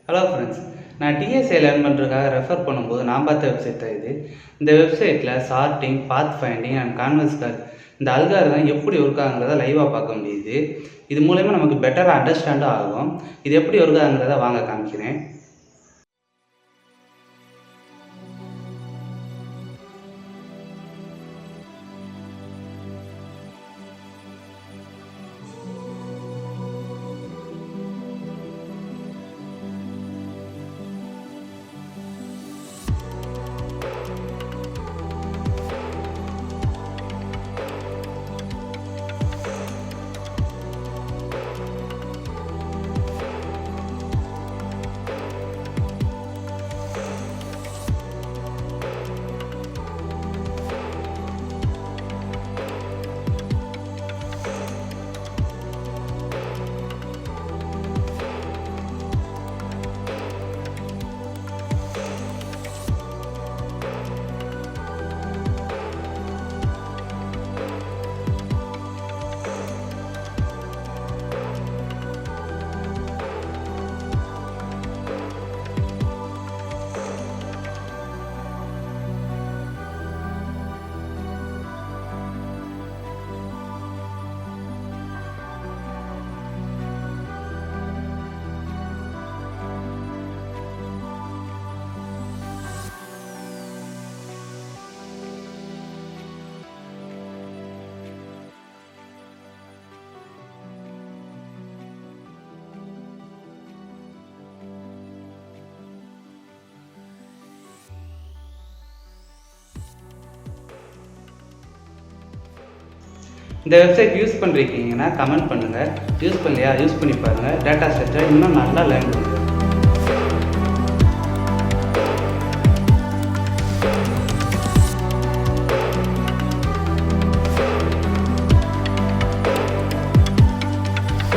Hello friends, நான் DSA learn பண்ணுறதுக்காக refer பண்ணும்போது நான் பார்த்த வெப்சைட் தான் இது. இந்த வெப்சைட்டில் சார்ட்டிங், பாத் ஃபைண்டிங் அண்ட் கான்வென்ஸ் கார்டு இந்த அல்காரிதம் எப்படி ஒர்க் ஆகுங்கிறத லைவாக பார்க்க முடியுது. இது மூலயமா நமக்கு பெட்டராக அண்டர்ஸ்டாண்டும் ஆகும். இது எப்படி ஒர்க் ஆகுங்கிறத வாங்க காமிக்கிறேன். இந்த வெப்சைட் யூஸ் பண்ணிருக்கீங்கன்னா கமெண்ட் பண்ணுங்கள். யூஸ் பண்ணலையா யூஸ் பண்ணி பாருங்கள். டேட்டா ஸ்ட்ரக்சர் இன்னும் நல்லா லேர்ன் பண்ணுங்கள்.